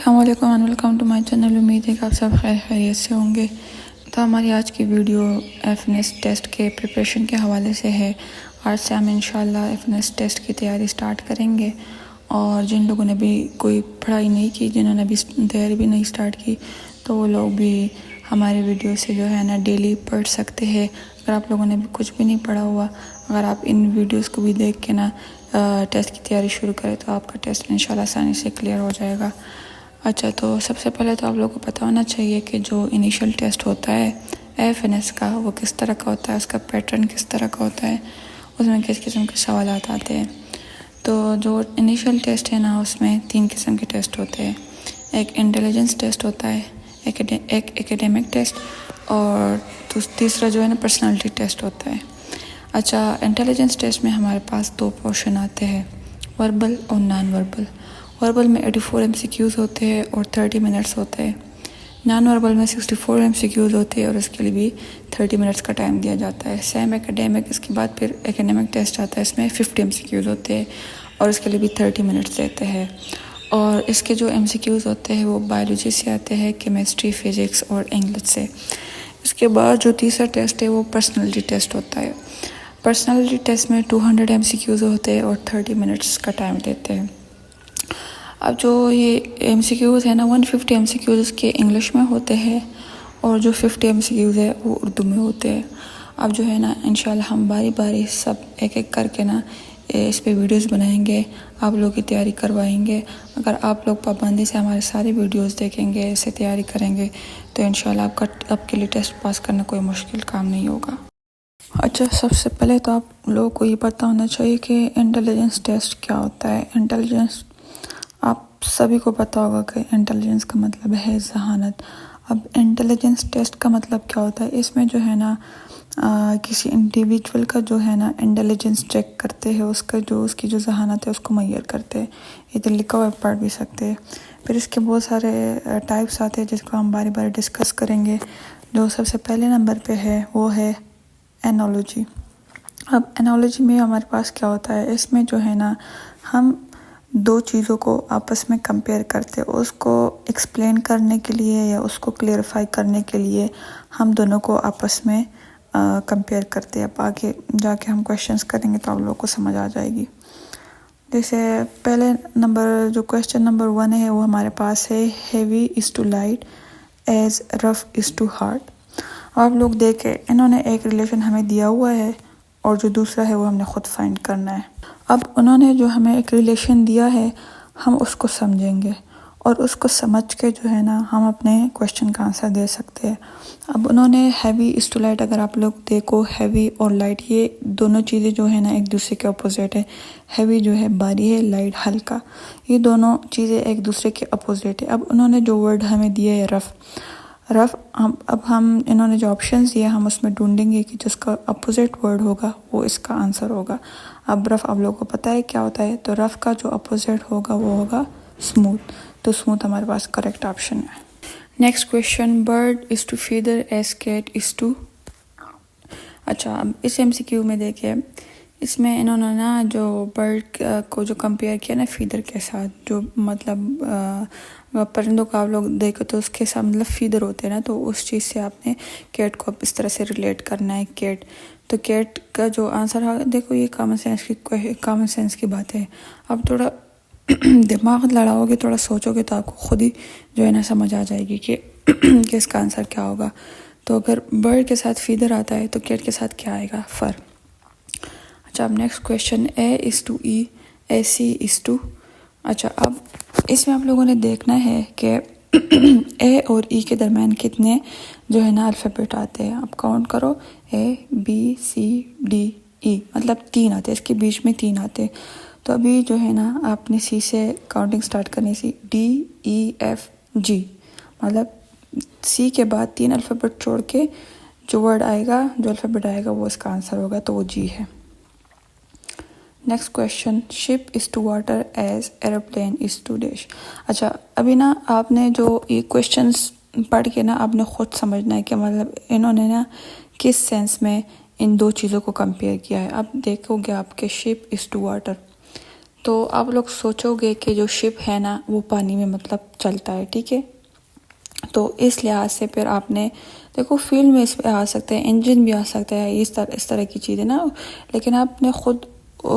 अस्सलाम वालेकुम and welcome to my channel. उम्मीद है कि आप सब खैरियत से होंगे। तो हमारी आज की वीडियो एफएनएस टेस्ट के प्रिपरेशन के हवाले से है। आज से हम इंशाल्लाह एफएनएस टेस्ट की तैयारी स्टार्ट करेंगे और जिन लोगों ने भी कोई पढ़ाई नहीं की, जिन्होंने अभी तैयारी भी नहीं स्टार्ट की, तो वो लोग भी हमारे वीडियो से जो है ना डेली पढ़ सकते हैं। अगर आप लोगों ने भी कुछ भी नहीं पढ़ा हुआ, अगर आप इन वीडियोस को भी देख के ना टेस्ट की तैयारी शुरू करें तो आपका टेस्ट इंशाल्लाह आसानी से क्लियर हो जाएगा। अच्छा, तो सबसे पहले तो आप लोगों को पता होना चाहिए कि जो इनिशियल टेस्ट होता है एफएनएस का, वो किस तरह का होता है, उसका पैटर्न किस तरह का होता है, उसमें किस किस्म के सवाल आते हैं। तो जो इनिशियल टेस्ट है ना, उसमें 3 किस्म के टेस्ट होते हैं। एक इंटेलिजेंस टेस्ट होता है, एक एकेडमिक टेस्ट, और तीसरा जो है ना पर्सनालिटी टेस्ट होता है। अच्छा, इंटेलिजेंस टेस्ट में हमारे पास 2 पोर्शन आते हैं, वर्बल और नॉन वर्बल। वर्बल में 84 MCQs होते हैं और 30 मिनट्स होते हैं। नॉन वर्बल में 64 MCQs होते हैं और उसके लिए भी 30 मिनट्स का टाइम दिया जाता है। सेम एकेडमिक, इसके बाद फिर एकेडमिक टेस्ट आता है, इसमें 50 MCQs होते हैं और उसके लिए भी 30 मिनट्स देते हैं। और इसके जो MCQs होते हैं वो बायोलॉजी से आते हैं, केमिस्ट्री, फिज़िक्स और इंग्लिश से। इसके बाद जो तीसरा टेस्ट है वो पर्सनैलिटी टेस्ट होता है। पर्सनैलिटी टेस्ट में 200 MCQs होते हैं और 30 मिनट्स का टाइम देते हैं। अब जो ये MCQs है ना, 150 MCQs उसके इंग्लिश में होते हैं और जो 50 MCQs है वो उर्दू में होते हैं। अब जो है ना, इंशाल्लाह हम बारी बारी सब एक एक करके ना इस पे वीडियोस बनाएंगे, आप लोगों की तैयारी करवाएंगे। अगर आप लोग पाबंदी से हमारे सारे वीडियोस देखेंगे, इससे तैयारी करेंगे, तो इंशाल्लाह आपके लिए टेस्ट पास करना कोई मुश्किल काम नहीं होगा। अच्छा, सबसे पहले तो आप लोगों को ये पता होना चाहिए कि इंटेलिजेंस टेस्ट क्या होता है। इंटेलिजेंस, आप सभी को पता होगा कि इंटेलिजेंस का मतलब है जहानत। अब इंटेलिजेंस टेस्ट का मतलब क्या होता है, इसमें जो है ना किसी इंडिविजुअल का जो है ना इंटेलिजेंस चेक करते हैं, उसकी जो जहानत है उसको मैयर करते हैं। इधर लिखा हुआ पढ़ भी सकते हैं। फिर इसके बहुत सारे टाइप्स आते हैं जिसको हम बारी बारी डिस्कस करेंगे। जो सबसे पहले नंबर पे है वो है एनालॉजी। अब एनालॉजी में हमारे पास क्या होता है, इसमें जो है ना हम 2 चीज़ों को आपस में कंपेयर करते हैं। उसको एक्सप्लेन करने के लिए या उसको क्लियरिफाई करने के लिए हम दोनों को आपस में कंपेयर करते हैं। अब आगे जाके हम क्वेश्चंस करेंगे तो आप लोगों को समझ आ जाएगी। जैसे पहले नंबर, जो क्वेश्चन नंबर 1 है वो हमारे पास है, heavy is to light as rough is to hard. आप लोग देखें, इन्होंने एक रिलेशन हमें दिया हुआ है और जो दूसरा है वो हमने ख़ुद फाइंड करना है। अब उन्होंने जो हमें एक रिलेशन दिया है, हम उसको समझेंगे और उसको समझ के जो है ना हम अपने क्वेश्चन का आंसर दे सकते हैं। अब उन्होंने हैवी इज़ टू लाइट, अगर आप लोग देखो हैवी और लाइट ये दोनों चीज़ें जो है ना एक दूसरे के अपोजिट है। हैवी जो है भारी है, लाइट हल्का, ये दोनों चीज़ें एक दूसरे के अपोजिट है। अब उन्होंने जो वर्ड हमें दिया है रफ़, हम इन्होंने जो ऑप्शंस दिए हम उसमें ढूंढेंगे कि जिसका अपोजिट वर्ड होगा वो इसका आंसर होगा। अब रफ़ आप लोगों को पता है क्या होता है, तो रफ़ का जो अपोजिट होगा वो होगा स्मूथ। तो स्मूथ हमारे पास करेक्ट ऑप्शन है। Next question, bird is to feather as cat is to. अच्छा, अब इस MCQ में देखिए, इसमें इन्होंने ना जो बर्ड को जो कंपेयर किया ना फीदर के साथ, जो मतलब परिंदों का आप लोग देखो तो उसके साथ मतलब फीदर होते हैं ना, तो उस चीज़ से आपने कैट को इस तरह से रिलेट करना है। कैट, तो कैट का जो आंसर है, देखो ये कॉमन सेंस की बात है। अब थोड़ा दिमाग लड़ाओगे, थोड़ा सोचोगे तो आपको खुद ही जो है ना समझ आ जाएगी कि इसका आंसर क्या होगा। तो अगर बर्ड के साथ फीदर आता है तो कैट के साथ क्या आएगा, फर। अच्छा, अब next question, A is to E A C is to. अच्छा, अब इसमें आप लोगों ने देखना है कि ए और ई के दरमियान कितने जो है ना अल्फ़ाबेट आते हैं। आप काउंट करो, ABCDE, मतलब 3 आते हैं, इसके बीच में 3 आते हैं। तो अभी जो है ना आपने सी से काउंटिंग स्टार्ट करनी, सी DEFG, मतलब सी के बाद 3 अल्फ़ाबेट छोड़ के जो वर्ड आएगा, जो अल्फ़ाबेट आएगा वो इसका आंसर होगा, तो वो जी है। Next question, ship is to water as aeroplane is to dash. अच्छा, अभी ना आपने जो ये क्वेश्चंस पढ़ के ना आपने ख़ुद समझना है कि मतलब इन्होंने ना किस सेंस में इन 2 चीज़ों को कंपेयर किया है। अब देखोगे आपके शिप इज़ टू वाटर, तो आप लोग सोचोगे कि जो शिप है ना वो पानी में मतलब चलता है, ठीक है। तो इस लिहाज से फिर आपने देखो फील्ड में इस पे आ सकते हैं, इंजन भी आ सकता है, इस तरह की चीज़ें ना, लेकिन आपने ख़ुद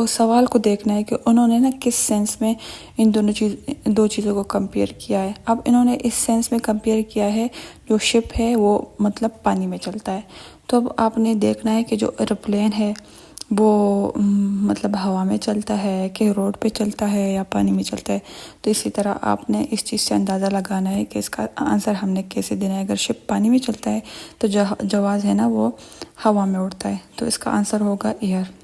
सवाल को देखना है कि उन्होंने ना किस सेंस में इन दो चीज़ों को कंपेयर किया है। अब इन्होंने इस सेंस में कंपेयर किया है जो शिप है वो मतलब पानी में चलता है। तो अब आपने देखना है कि जो एरोप्लेन है वो मतलब हवा में चलता है कि रोड पे चलता है या पानी में चलता है। तो इसी तरह आपने इस चीज़ से अंदाज़ा लगाना है कि इसका आंसर हमने कैसे देना है। अगर शिप पानी में चलता है तो जहाज़ है ना वो हवा में उड़ता है, तो इसका आंसर होगा एयर।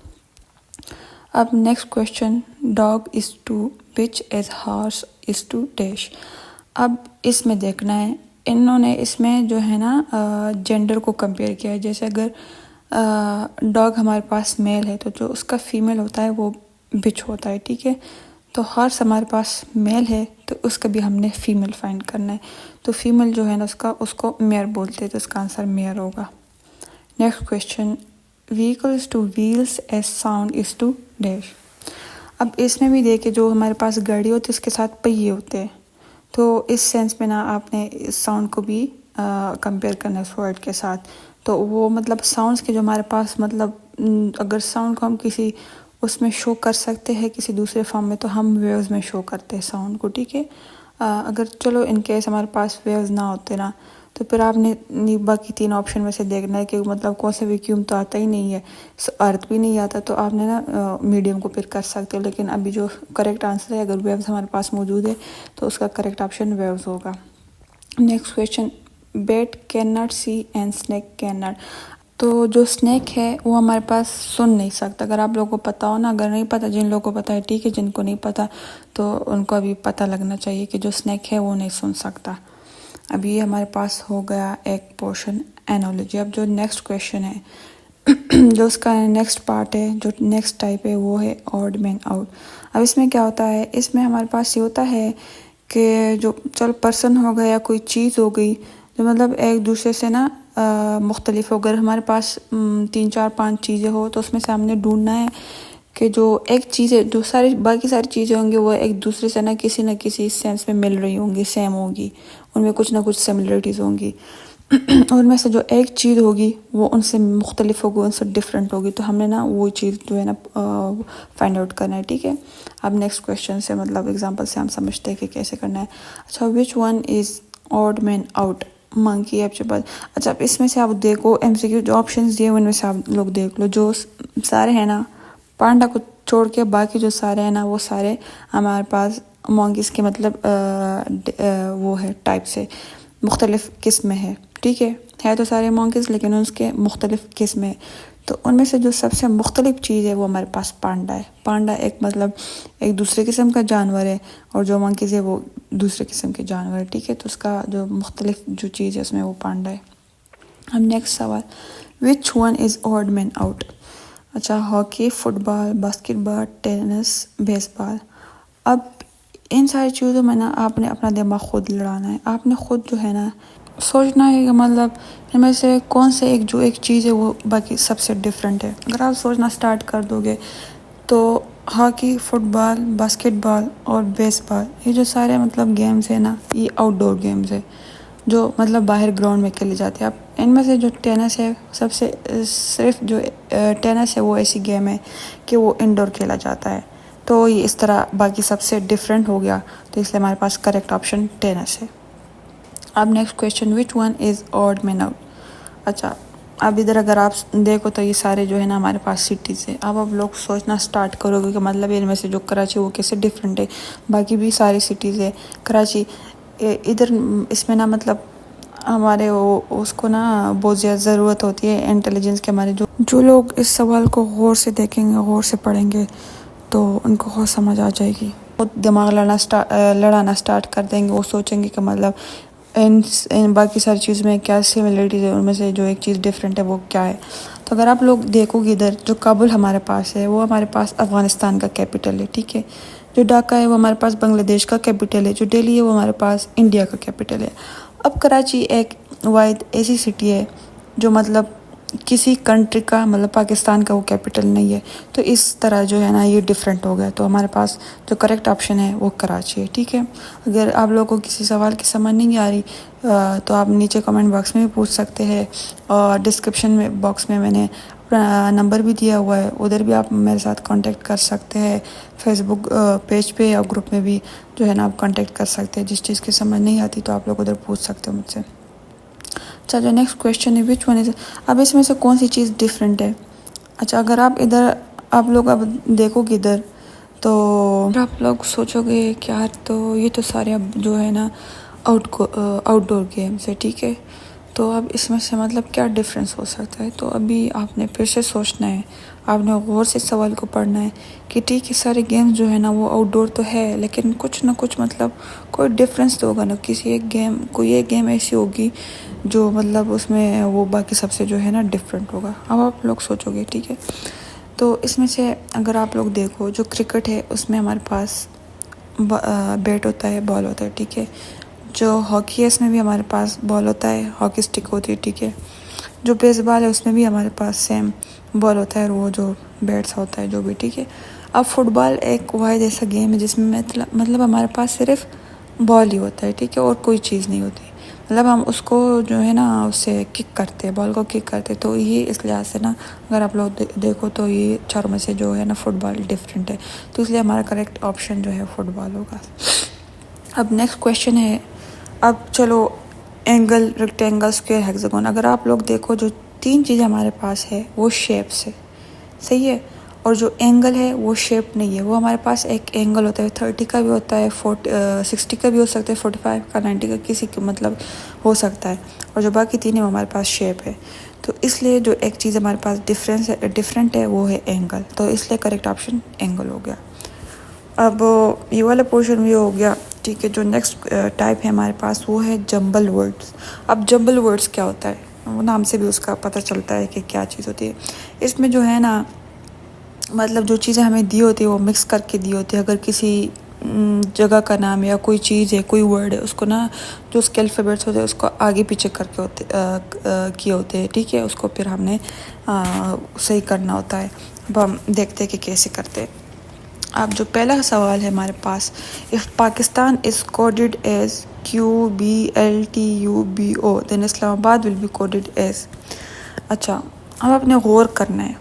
अब next question, dog is to which as horse is to dash. अब इसमें देखना है, इन्होंने इसमें जो है ना जेंडर को कंपेयर किया है। जैसे अगर डॉग हमारे पास मेल है तो जो उसका फीमेल होता है वो बिच होता है, ठीक है। तो हॉर्स हमारे पास मेल है तो उसका भी हमने फीमेल फाइंड करना है। तो फीमेल जो है ना उसको मेयर बोलते हैं, तो इसका आंसर मेयर होगा। Next question, vehicles to wheels as sound is to dash. अब इसमें भी देखे जो हमारे पास गाड़ी होती है उसके साथ पहिए होते हैं, तो इस सेंस में ना आपने इस साउंड को भी कंपेयर करना है वर्ड के साथ। तो वो मतलब साउंड्स के जो हमारे पास मतलब अगर साउंड को हम किसी उसमें शो कर सकते हैं किसी दूसरे फॉर्म में, तो हम वेव्स में शो करते हैं साउंड को, ठीक है। अगर चलो इन केस हमारे पास वेव्स ना होते ना, तो फिर आपने बाकी 3 ऑप्शन में से देखना है कि मतलब कौन सा वैक्यूम तो आता ही नहीं है, अर्थ भी नहीं आता, तो आपने ना मीडियम को पिक कर सकते हो। लेकिन अभी जो करेक्ट आंसर है, अगर वेव्स हमारे पास मौजूद है तो उसका करेक्ट ऑप्शन वेव्स होगा। Next question, bat can not see and snake can not. तो जो स्नेक है वो हमारे पास सुन नहीं सकता। अगर आप लोगों को पता हो ना, अगर नहीं पता, जिन लोगों को पता है ठीक है, जिनको नहीं पता तो उनको अभी पता लगना चाहिए कि जो स्नेक है वो नहीं सुन सकता। अभी हमारे पास हो गया एक पोर्शन एनोलॉजी। अब जो नेक्स्ट क्वेश्चन है जो उसका नेक्स्ट पार्ट है, जो नेक्स्ट टाइप है वो है ऑड मैन आउट। अब इसमें क्या होता है, इसमें हमारे पास ये होता है कि जो चल पर्सन हो गया या कोई चीज़ हो गई जो मतलब एक दूसरे से ना मुख्तलिफ हो। अगर हमारे पास 3 4 5 चीज़ें हो तो उसमें से हमने ढूंढना है कि जो एक चीज़ है, जो बाकी सारी चीज़ें होंगी वो एक दूसरे से ना किसी सेंस में मिल रही होंगी, सेम होगी, उनमें कुछ ना कुछ सिमिलरिटीज़ होंगी। उनमें से जो एक चीज़ होगी वो उनसे मुख्तलिफ होगी, उनसे डिफरेंट होगी, तो हमने ना वो चीज़ जो है ना फाइंड आउट करना है, ठीक है। अब नेक्स्ट क्वेश्चन से मतलब एग्जांपल से हम समझते हैं कि कैसे करना है। अच्छा, विच one is odd man out, monkey आपके पास। अच्छा, अब इसमें से आप देखो MCQ जो ऑप्शंस दिए उनमें से आप लोग देख लो, जो सारे हैं ना पांडा को छोड़ के बाकी जो सारे हैं ना वो सारे हमारे पास मंकीज़ के मतलब वो है टाइप से मुख्तलिफ किस्में है, ठीक है तो सारे मंकीज़ लेकिन उसके मुख्तलिफ किस्में है। तो उनमें से जो सबसे मुख्तलिफ चीज़ है वो हमारे पास पांडा है। पांडा एक मतलब एक दूसरे किस्म का जानवर है और जो मंकीज़ है वो दूसरे किस्म के जानवर है, ठीक है। तो उसका जो मुख्तलिफ जो चीज़ है उसमें वो पांडा है। अब नेक्स्ट सवाल, which one is odd man out. अच्छा, hockey, football, basketball, tennis, baseball. अब इन सारी चीज़ों में ना आपने अपना दिमाग खुद लड़ाना है। आपने खुद जो है ना सोचना है कि मतलब इनमें से कौन से एक चीज़ है वो बाकी सबसे डिफरेंट है। अगर आप सोचना स्टार्ट कर दोगे तो हॉकी, फुटबॉल, बास्केटबॉल और बेसबॉल ये जो सारे मतलब गेम्स है ना ये आउटडोर गेम्स है जो मतलब बाहर ग्राउंड में खेले जाते हैं। अब इनमें से जो टेनिस है सबसे सिर्फ जो टेनिस है वो ऐसी गेम है कि वो इंडोर खेला जाता है, तो ये इस तरह बाकी सबसे डिफरेंट हो गया, तो इसलिए हमारे पास करेक्ट ऑप्शन टेनिस है। अब next question, which one is odd man out. अच्छा, अब इधर अगर आप देखो तो ये सारे जो है ना हमारे पास सिटीज़ है। अब लोग सोचना स्टार्ट करोगे कि मतलब इनमें से जो कराची वो कैसे डिफरेंट है, बाकी भी सारी सिटीज़ है। कराची इधर इसमें ना मतलब हमारे वो उसको ना बहुत ज़्यादा ज़रूरत होती है इंटेलिजेंस के। हमारे जो लोग इस सवाल को गौर से देखेंगे, गौर से पढ़ेंगे तो उनको बहुत समझ आ जाएगी, बहुत दिमाग लड़ाना स्टार्ट कर देंगे। वो सोचेंगे कि मतलब इन बाकी सारी चीज़ में क्या सिमिलरिटीज़ है, उनमें से जो एक चीज़ डिफरेंट है वो क्या है। तो अगर आप लोग देखोगे इधर जो काबुल हमारे पास है वो हमारे पास अफ़गानिस्तान का कैपिटल है, ठीक है। जो ढाका है वो हमारे पास बांग्लादेश का कैपिटल है। जो दिल्ली है वो हमारे पास इंडिया का कैपिटल है। अब कराची एक वाहिद ऐसी सिटी है जो मतलब किसी कंट्री का मतलब पाकिस्तान का वो कैपिटल नहीं है, तो इस तरह जो है ना ये डिफरेंट हो गया। तो हमारे पास जो करेक्ट ऑप्शन है वो कराची है, ठीक है। अगर आप लोगों को किसी सवाल की समझ नहीं आ रही तो आप नीचे कमेंट बॉक्स में भी पूछ सकते हैं, और डिस्क्रिप्शन में बॉक्स में मैंने अपना नंबर भी दिया हुआ है, उधर भी आप मेरे साथ कांटेक्ट कर सकते हैं। फेसबुक पेज पे या ग्रुप में भी जो है ना आप कांटेक्ट कर सकते हैं। जिस चीज़ की समझ नहीं आती तो आप लोग उधर पूछ सकते हो मुझसे। अच्छा, जो नेक्स्ट क्वेश्चन है विच वन इज, अब इसमें से कौन सी चीज़ डिफरेंट है। अच्छा, अगर आप इधर आप लोग अब देखोगे इधर तो आप लोग सोचोगे क्या, तो ये तो सारे अब जो है ना आउटडोर गेम्स है, ठीक है। तो अब इसमें से मतलब क्या डिफरेंस हो सकता है, तो अभी आपने फिर से सोचना है, आपने गौर से सवाल को पढ़ना है कि ठीक है सारे गेम्स जो है ना वो आउटडोर तो है, लेकिन कुछ ना कुछ मतलब कोई डिफरेंस तो होगा ना। किसी एक गेम, कोई एक गेम ऐसी होगी जो मतलब उसमें वो बाकी सबसे जो है ना डिफरेंट होगा। अब आप लोग सोचोगे, ठीक है। तो इसमें से अगर आप लोग देखो, जो क्रिकेट है उसमें हमारे पास बैट होता है, बॉल होता है, ठीक है। जो हॉकी है इसमें भी हमारे पास बॉल होता है, हॉकी स्टिक होती है, ठीक है। जो बेसबॉल है उसमें भी हमारे पास सेम बॉल होता है और वो जो बैट्स होता है जो भी, ठीक है। अब फुटबॉल एक वाहिद ऐसा गेम है जिसमें मतलब हमारे पास सिर्फ बॉल ही होता है, ठीक है, और कोई चीज़ नहीं होती। मतलब हम उसको जो है ना उससे किक करते हैं, बॉल को किक करते हैं। तो ये इस लिहाज से ना अगर आप लोग देखो तो ये चारों में से जो है ना फुटबॉल डिफरेंट है, तो इसलिए हमारा करेक्ट ऑप्शन जो है फुटबॉल होगा। अब नेक्स्ट क्वेश्चन है, अब चलो एंगल, रेक्टेंगल, स्क्वायर, हेक्सागोन। अगर आप लोग देखो जो तीन चीज़ें हमारे पास है वो शेप्स है, सही है। और जो एंगल है वो शेप नहीं है, वो हमारे पास एक एंगल होता है, 30 का भी होता है, 60 का भी हो सकता है, 45 का, 90 का, किसी का मतलब हो सकता है। और जो बाकी तीन है वो हमारे पास शेप है। तो इसलिए जो एक चीज़ हमारे पास डिफरेंट है वो है एंगल, तो इसलिए करेक्ट ऑप्शन एंगल हो गया। अब ये वाला पोर्शन भी हो गया, ठीक है। जो नेक्स्ट टाइप है हमारे पास वो है जंबल वर्ड्स। अब जंबल वर्ड्स क्या होता है, वो नाम से भी उसका पता चलता है कि क्या चीज़ होती है। इसमें जो है ना मतलब जो चीज़ें हमें दी होती है वो मिक्स करके दी होती है। अगर किसी जगह का नाम या कोई चीज़ है, कोई वर्ड है, उसको ना जो उसके अल्फ़ाबेट्स होते हैं उसको आगे पीछे करके किए होते हैं, ठीक है। उसको फिर हमने सही करना होता है। अब हम देखते हैं कि कैसे करते हैं। अब जो पहला सवाल है हमारे पास, if Pakistan is coded as QBLTUBO then Islamabad will be coded as. अच्छा, अब आपने गौर करना है,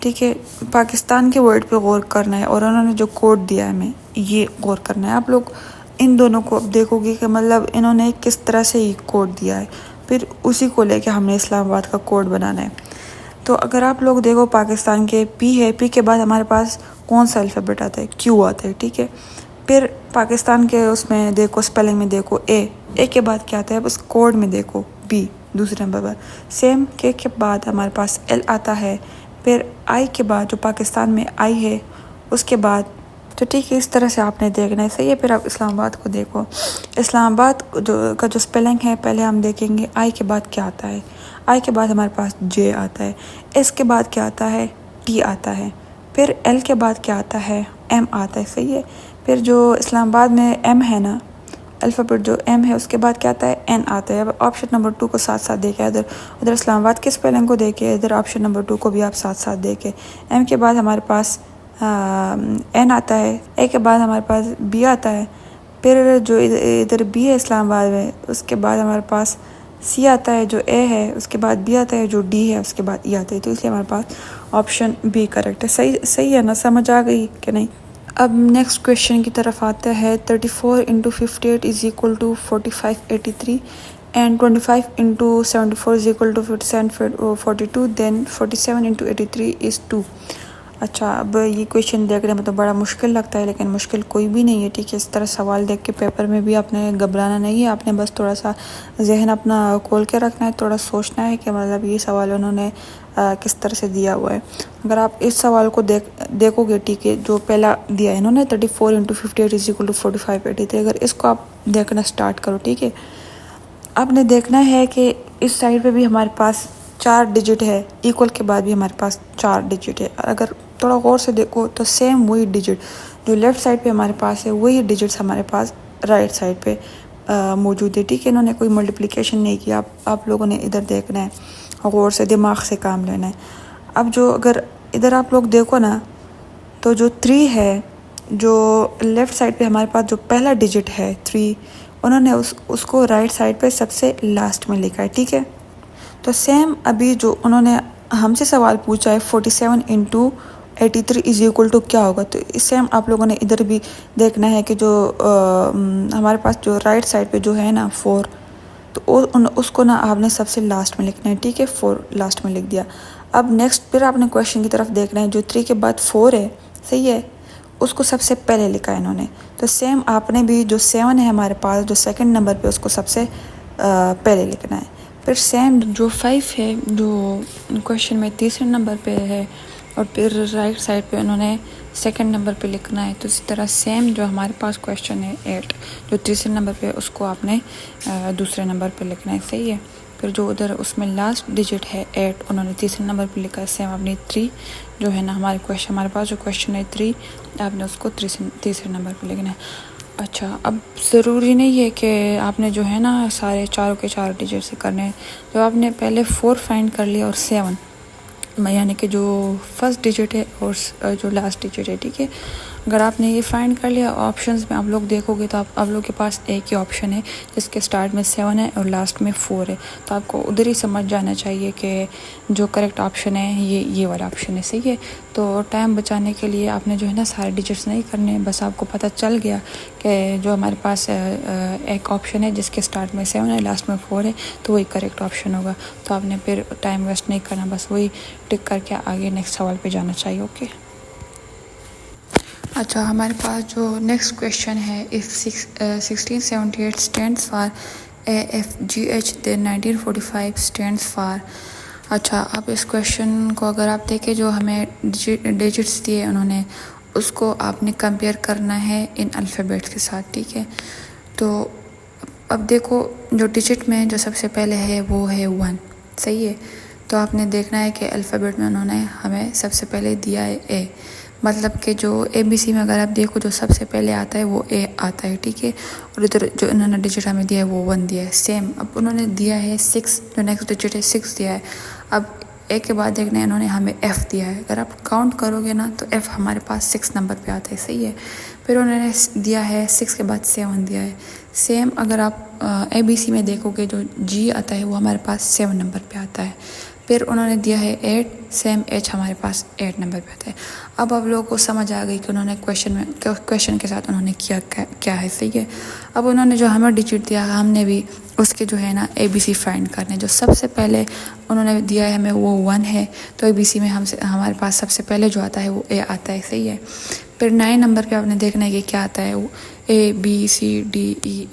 ठीक है। पाकिस्तान के वर्ड पे गौर करना है और उन्होंने जो कोड दिया है हमें ये गौर करना है। आप लोग इन दोनों को अब देखोगे कि मतलब इन्होंने किस तरह से ये कोड दिया है, फिर उसी को लेके हमने इस्लामाबाद का कोड बनाना है। तो अगर आप लोग देखो पाकिस्तान के पी है, पी के बाद हमारे पास कौन सा अल्फ़ाबेट आता है, क्यू आता है, ठीक है। फिर पाकिस्तान के उसमें देखो स्पेलिंग में देखो ए के बाद क्या आता है, बस कोड में देखो बी दूसरे नंबर पर। सेम के बाद हमारे पास एल आता है, फिर आई के बाद जो पाकिस्तान में आई है उसके बाद, तो ठीक है इस तरह से आपने देखना है, सही है। फिर आप इस्लामाबाद को देखो, इस्लामाबाद का जो स्पेलिंग है पहले हम देखेंगे आई के बाद क्या आता है। आई के बाद हमारे पास जे आता है, एस के बाद क्या आता है, टी आता है, फिर एल के बाद क्या आता है, एम आता है, सही है। फिर जो इस्लामाबाद में एम है ना, अल्फ़ाबेट जो एम है उसके बाद क्या आता है, एन आता है। अब ऑप्शन नंबर 2 को साथ साथ देखे, उधर इस्लामाबाद के स्पेलिंग को देखे, इधर ऑप्शन नंबर 2 को भी आप साथ साथ देखे। एम के बाद हमारे पास एन आता है, ए के बाद हमारे पास बी आता है, फिर जो इधर बी है इस्लामाबाद में उसके बाद हमारे पास सी आता है, जो ए है उसके बाद बी आता है, जो डी है उसके बाद ई आता है। तो इसलिए हमारे पास ऑप्शन बी करेक्ट है। सही है ना, समझ आ गई कि नहीं। अब नेक्स्ट क्वेश्चन की तरफ आता है। 34 × 58 is equal to 4583 and 25 × 74 is equal to 4742 then 47 × 83 is 2। अच्छा, अब ये क्वेश्चन देखने में तो बड़ा मुश्किल लगता है, लेकिन मुश्किल कोई भी नहीं है, ठीक है। इस तरह सवाल देख के पेपर में भी आपने घबराना नहीं है, आपने बस थोड़ा सा जहन अपना खोल के रखना है, थोड़ा सोचना है कि मतलब ये सवाल उन्होंने किस तरह से दिया हुआ है। अगर आप इस सवाल को देखोगे, ठीक है, जो पहला दिया है इन्होंने 34 × 58 इज इक्वल टू 4583, अगर इसको आप देखना स्टार्ट करो, ठीक है, आपने देखना है कि इस साइड पे भी हमारे पास 4 डिजिट है, इक्वल के बाद भी हमारे पास 4 डिजिट है। अगर थोड़ा गौर से देखो तो सेम वही डिजिट जो लेफ़्ट साइड पे हमारे पास है वही डिजिट्स हमारे पास राइट साइड पे मौजूद है, ठीक है। इन्होंने कोई मल्टीप्लिकेशन नहीं किया, आप लोगों ने इधर देखना है। गौर से दिमाग से काम लेना है। अब जो अगर इधर आप लोग देखो ना, तो जो 3 है, जो लेफ़्ट साइड पे हमारे पास जो पहला डिजिट है 3, उन्होंने उसको राइट साइड पे सबसे लास्ट में लिखा है, ठीक है। तो सेम अभी जो उन्होंने हमसे सवाल पूछा है 47 इंटू 83 इज इक्वल टू क्या होगा, तो सेम आप लोगों ने इधर भी देखना है कि जो हमारे पास जो राइट साइड पे जो है ना 4, तो उसको ना आपने सबसे लास्ट में लिखना है, ठीक है। 4 लास्ट में लिख दिया। अब नेक्स्ट फिर आपने क्वेश्चन की तरफ देखना है, जो 3 के बाद 4 है, सही है, उसको सबसे पहले लिखा है इन्होंने। तो सेम आपने भी जो 7 है हमारे पास जो सेकंड नंबर पे, उसको सबसे पहले लिखना है। फिर सेम जो 5 है जो क्वेश्चन में तीसरे नंबर पे है, और फिर राइट साइड पे उन्होंने सेकंड नंबर पे लिखना है। तो इसी तरह सेम जो हमारे पास क्वेश्चन है 8 जो तीसरे नंबर पे, उसको आपने दूसरे नंबर पे लिखना है, सही है। फिर जो उधर उसमें लास्ट डिजिट है 8, उन्होंने तीसरे नंबर पे लिखा है। सेम अपनी 3 जो है ना हमारे पास जो क्वेश्चन है 3, आपने उसको तीसरे नंबर पे लिखना है। अच्छा, अब ज़रूरी नहीं है कि आपने जो है ना सारे चारों के 4 डिजिट से करने हैं। तो आपने पहले 4 फाइंड कर लिया और 7, यानी कि जो फर्स्ट डिजिट है और जो लास्ट डिजिट है, ठीक है। अगर आपने ये फाइंड कर लिया, ऑप्शंस में आप लोग देखोगे तो आप लोग के पास एक ही ऑप्शन है जिसके स्टार्ट में 7 है और लास्ट में 4 है। तो आपको उधर ही समझ जाना चाहिए कि जो करेक्ट ऑप्शन है ये वाला ऑप्शन है, सही है। तो टाइम बचाने के लिए आपने जो है ना सारे डिजिट्स नहीं करने, बस आपको पता चल गया कि जो हमारे पास एक ऑप्शन है जिसके स्टार्ट में 7 है, लास्ट में 4 है, तो वही करेक्ट ऑप्शन होगा। तो आपने फिर टाइम वेस्ट नहीं करना, बस वही टिक करके आगे नेक्स्ट सवाल पे जाना चाहिए, ओके। अच्छा, हमारे पास जो नेक्स्ट क्वेश्चन है, if 1678 stands for AFGH then 1945 stands for. अच्छा, अब इस क्वेश्चन को अगर आप देखें, जो हमें डिजिट्स दिए उन्होंने, उसको आपने कंपेयर करना है इन अल्फ़ाबेट्स के साथ, ठीक है। तो अब देखो, जो डिजिट में जो सबसे पहले है वो है 1, सही है। तो आपने देखना है कि अल्फ़ाबेट में उन्होंने हमें सबसे पहले दिया है A, मतलब कि जो ABC में अगर आप देखो जो सबसे पहले आता है वो A आता है, ठीक है। और इधर जो इन्होंने डिजिट हमें दिया है वो 1 दिया है। सेम अब उन्होंने दिया है 6, जो नेक्स्ट डिजिट है 6 दिया है। अब A के बाद देखना है इन्होंने हमें F दिया है। अगर आप काउंट करोगे ना तो F हमारे पास 6 नंबर पे आता है, सही है। फिर उन्होंने दिया है 6 के बाद 7 दिया है। सेम अगर आप ABC में देखोगे जो G आता है वो हमारे पास 7 नंबर पे आता है। फिर उन्होंने दिया है 8, सेम H हमारे पास 8 नंबर पे आता है। अब आप लोगों को समझ आ गई कि उन्होंने क्वेश्चन के साथ उन्होंने क्या है, सही है। अब उन्होंने जो हमें डिजिट दिया, हमने भी उसके जो है ना ABC फाइंड करने। जो सबसे पहले उन्होंने दिया है हमें वो 1 है, तो ABC में हमारे पास सबसे पहले जो आता है वो A आता है, सही है। फिर 9 नंबर पे आपने देखना है कि क्या आता है, वो ABCDEFGH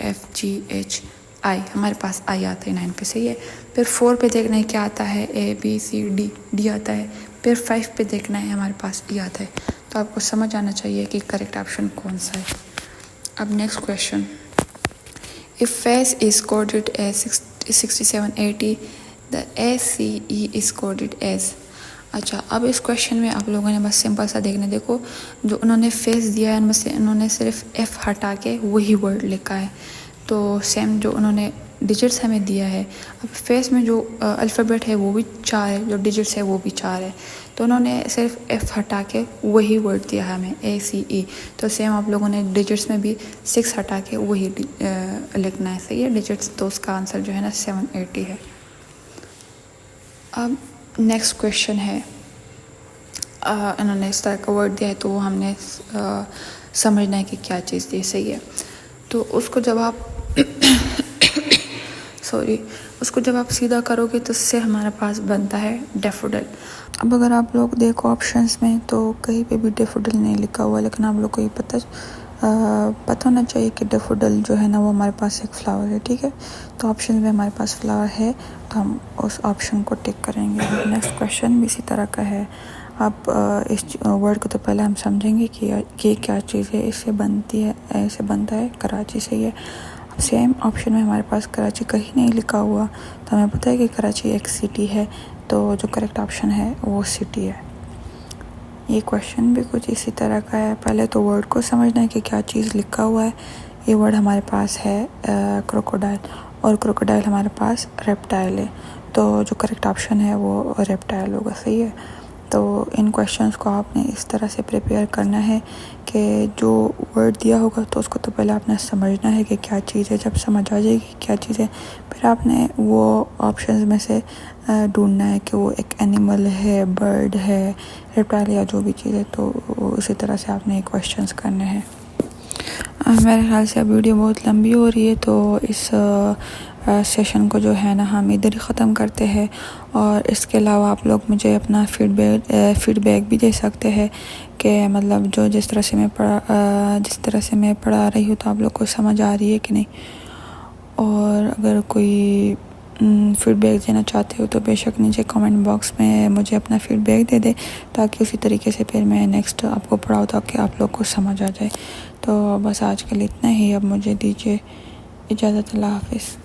I, हमारे पास I आता है 9 पे, सही है। फिर 4 पे देखना है क्या आता है, ABCD आता है। फिर 5 पे देखना है हमारे पास E आता है। तो आपको समझ आना चाहिए कि करेक्ट ऑप्शन कौन सा है। अब next question, if face is coded as 6780 the ACE is coded as. अच्छा, अब इस क्वेश्चन में आप लोगों ने बस सिंपल सा देखना, देखो जो उन्होंने फेस दिया है उनमें से उन्होंने सिर्फ F हटा के वही वर्ड लिखा है। तो सेम जो उन्होंने डिजिट्स हमें दिया है, अब फेस में जो अल्फ़ाबेट है वो भी 4 है, जो डिजिट्स है वो भी 4 है। तो उन्होंने सिर्फ F हटा के वही वर्ड दिया है हमें ACE। तो सेम आप लोगों ने डिजिट्स में भी 6 हटा के वही लिखना है, सही है, डिजिट्स। तो उसका आंसर जो है ना 780 है। अब नेक्स्ट क्वेश्चन है, इन्होंने इस तरह का वर्ड दिया है तो हमने समझना है कि क्या चीज़ दी, सही है। तो उसको जब आप उसको जब आप सीधा करोगे तो उससे हमारे पास बनता है डैफोडिल। अब अगर आप लोग देखो ऑप्शंस में तो कहीं पे भी डैफोडिल नहीं लिखा हुआ, लेकिन आप लोग को ये पता होना चाहिए कि डैफोडिल जो है ना वो हमारे पास एक फ्लावर है, ठीक है। तो ऑप्शन में हमारे पास फ्लावर है तो हम उस ऑप्शन को टिक करेंगे। नेक्स्ट क्वेश्चन भी इसी तरह का है। अब इस वर्ड को तो पहले हम समझेंगे कि ये क्या चीज़ है। इससे बनता है कराची, सही है। सेम ऑप्शन में हमारे पास कराची कहीं नहीं लिखा हुआ, तो हमें पता है कि कराची एक सिटी है, तो जो करेक्ट ऑप्शन है वो सिटी है। ये क्वेश्चन भी कुछ इसी तरह का है। पहले तो वर्ड को समझना है कि क्या चीज़ लिखा हुआ है। ये वर्ड हमारे पास है क्रोकोडाइल, और क्रोकोडाइल हमारे पास रेप्टाइल है। तो जो करेक्ट ऑप्शन है वो रेप्टाइल होगा। सही है। तो इन क्वेश्चंस को आपने इस तरह से प्रिपेयर करना है कि जो वर्ड दिया होगा तो उसको तो पहले आपने समझना है कि क्या चीज़ है। जब समझ आ जाएगी क्या चीज़ है, फिर आपने वो ऑप्शंस में से ढूंढना है कि वो एक एनिमल है, बर्ड है, रेप्टाइल या जो भी चीज़ है। तो उसी तरह से आपने क्वेश्चंस करने हैं। मेरे ख्याल से अब वीडियो बहुत लंबी हो रही है, तो इस सेशन को जो है ना हम इधर ही ख़त्म करते हैं। और इसके अलावा आप लोग मुझे अपना फीडबैक भी दे सकते हैं कि मतलब जो जिस तरह से मैं पढ़ा रही हूँ तो आप लोग को समझ आ रही है कि नहीं। और अगर कोई फीडबैक देना चाहते हो तो बेशक नीचे कमेंट बॉक्स में मुझे अपना फीडबैक दे दे, ताकि उसी तरीके से फिर मैं नेक्स्ट आपको पढ़ाऊँ ताकि आप लोग को समझ आ जाए। तो बस आज के लिए इतना ही। अब मुझे दीजिए इजाज़त। अल्लाह हाफ़िज़।